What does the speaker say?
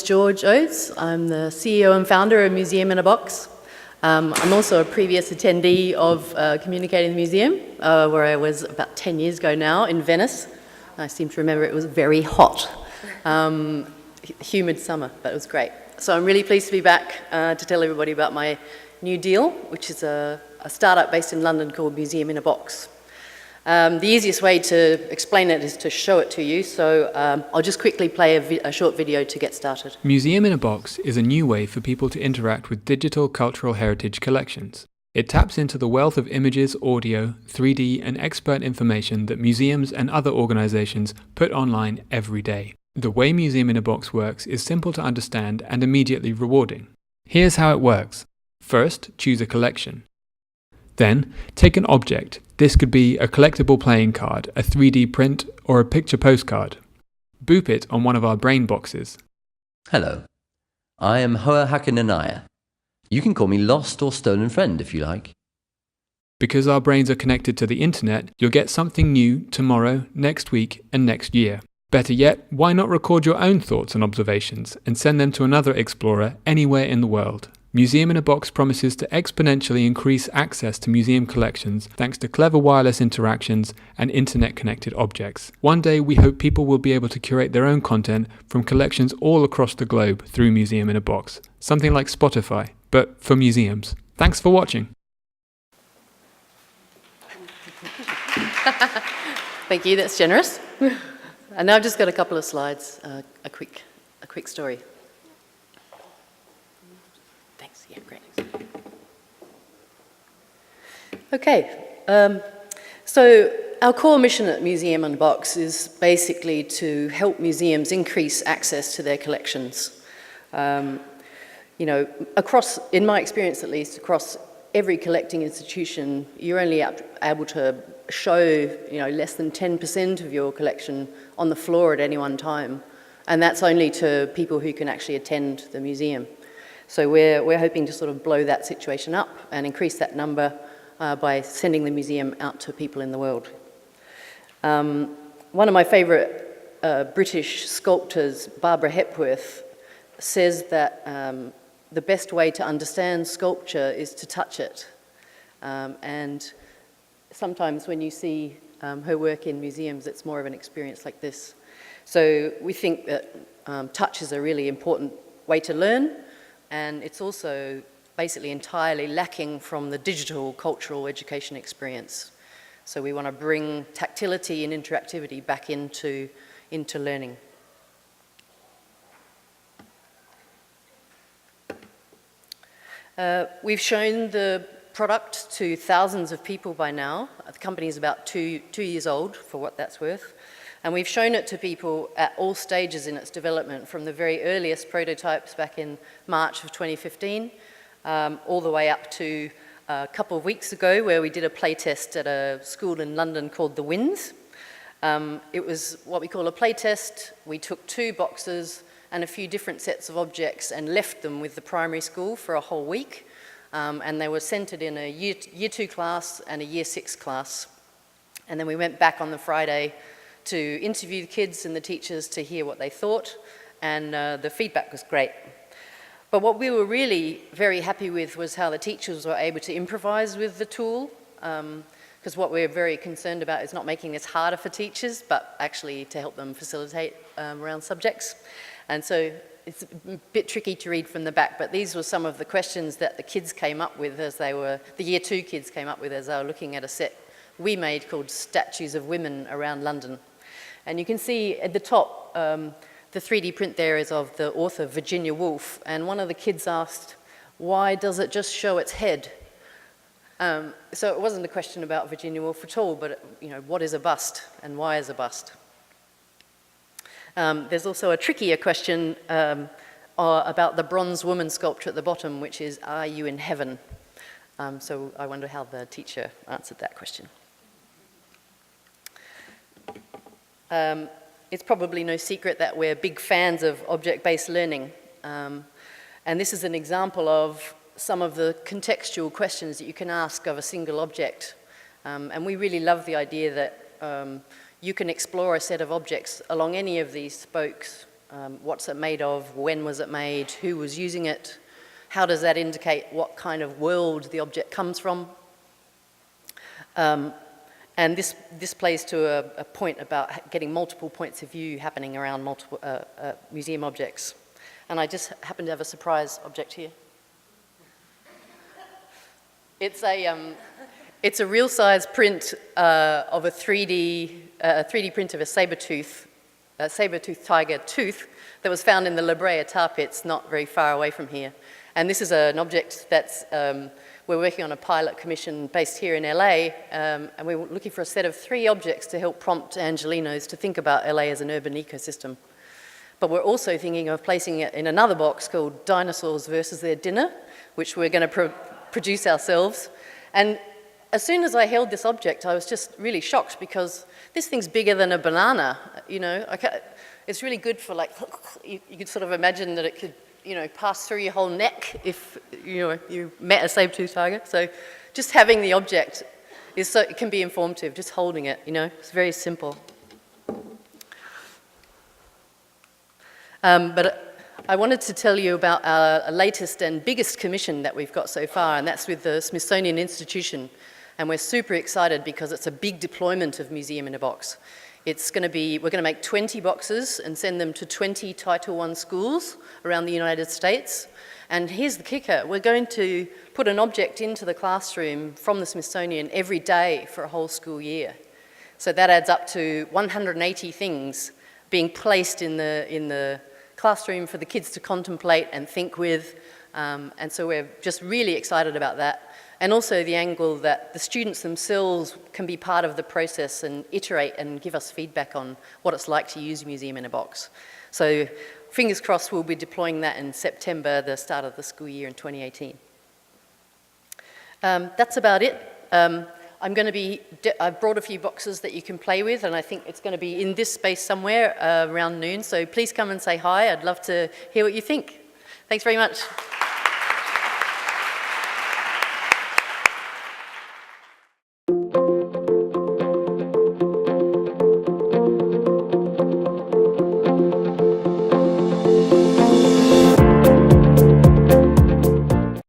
George Oates. I'm the CEO and founder of Museum in a Box. I'm also a previous attendee of Communicating the Museum, where I was about 10 years ago now in Venice. I seem to remember it was very hot, humid summer, but it was great. So I'm really pleased to be back to tell everybody about my new deal, which is a startup based in London called Museum in a Box. The easiest way to explain it is to show it to you, so I'll just quickly play a short video to get started. Museum in a Box is a new way for people to interact with digital cultural heritage collections. It taps into the wealth of images, audio, 3D and expert information that museums and other organisations put online every day. The way Museum in a Box works is simple to understand and immediately rewarding. Here's how it works. First, choose a collection. Then, take an object. This could be a collectible playing card, a 3D print, or a picture postcard. Boop it on one of our brain boxes. Hello, I am Hoa Hakananaya. You can call me Lost or Stolen Friend if you like. Because our brains are connected to the internet, you'll get something new tomorrow, next week, and next year. Better yet, why not record your own thoughts and observations and send them to another explorer anywhere in the world? Museum in a Box promises to exponentially increase access to museum collections thanks to clever wireless interactions and internet-connected objects. One day we hope people will be able to curate their own content from collections all across the globe through Museum in a Box. Something like Spotify, but for museums. Thanks for watching. Thank you, that's generous. And now I've just got a couple of slides, a quick story. Thanks, yeah, great. Okay, so our core mission at Museum in a Box is basically to help museums increase access to their collections. You know, in my experience at least, across every collecting institution, you're only able to show, less than 10% of your collection on the floor at any one time. And that's only to people who can actually attend the museum. So we're hoping to sort of blow that situation up and increase that number by sending the museum out to people in the world. One of my favourite British sculptors, Barbara Hepworth, says that the best way to understand sculpture is to touch it. And sometimes when you see her work in museums, it's more of an experience like this. So we think that touch is a really important way to learn, and it's also basically entirely lacking from the digital cultural education experience. So we want to bring tactility and interactivity back into learning. We've shown the product to thousands of people by now. The company is about two years old, for what that's worth. And we've shown it to people at all stages in its development, from the very earliest prototypes back in March of 2015, all the way up to a couple of weeks ago where we did a play test at a school in London called The Winds. It was what we call a play test. We took 2 boxes and a few different sets of objects and left them with the primary school for a whole week. And they were centred in a year 2 class and a year 6 class. And then we went back on the Friday to interview the kids and the teachers to hear what they thought, and the feedback was great. But what we were really very happy with was how the teachers were able to improvise with the tool, because what we're very concerned about is not making this harder for teachers, but actually to help them facilitate around subjects. And so it's a bit tricky to read from the back, but these were some of the questions that the kids came up with the year 2 kids came up with as they were looking at a set we made called Statues of Women Around London. And you can see at the top, the 3D print there is of the author Virginia Woolf, and one of the kids asked, why does it just show its head? So it wasn't a question about Virginia Woolf at all, but what is a bust and why is a bust? There's also a trickier question about the bronze woman sculpture at the bottom, which is, are you in heaven? So I wonder how the teacher answered that question. It's probably no secret that we're big fans of object-based learning. And this is an example of some of the contextual questions that you can ask of a single object. And we really love the idea that you can explore a set of objects along any of these spokes What's it made of? When was it made? Who was using it? How does that indicate what kind of world the object comes from? And this plays to a point about getting multiple points of view happening around multiple museum objects. And I just happen to have a surprise object here. It's a real-size print of a 3D print of a saber-toothed tiger tooth that was found in the La Brea tar pits not very far away from here. And this is an object that's, we're working on a pilot commission based here in LA, and we're looking for a set of 3 objects to help prompt Angelenos to think about LA as an urban ecosystem. But we're also thinking of placing it in another box called Dinosaurs versus Their Dinner, which we're going to produce ourselves. And as soon as I held this object, I was just really shocked because this thing's bigger than a banana, you know. It's really good for, like, you could sort of imagine that it could, you know, pass through your whole neck if, you know, you met a saber-toothed tiger. So just having the object it can be informative, just holding it, you know. It's very simple. But I wanted to tell you about our latest and biggest commission that we've got so far, and that's with the Smithsonian Institution. And we're super excited because it's a big deployment of Museum in a Box. We're going to make 20 boxes and send them to 20 Title I schools around the United States. And here's the kicker. We're going to put an object into the classroom from the Smithsonian every day for a whole school year. So that adds up to 180 things being placed in the classroom for the kids to contemplate and think with. And so we're just really excited about that. And also the angle that the students themselves can be part of the process and iterate and give us feedback on what it's like to use Museum in a Box. So fingers crossed we'll be deploying that in September, the start of the school year in 2018. That's about it. I've brought a few boxes that you can play with, and I think it's going to be in this space somewhere around noon. So please come and say hi. I'd love to hear what you think. Thanks very much.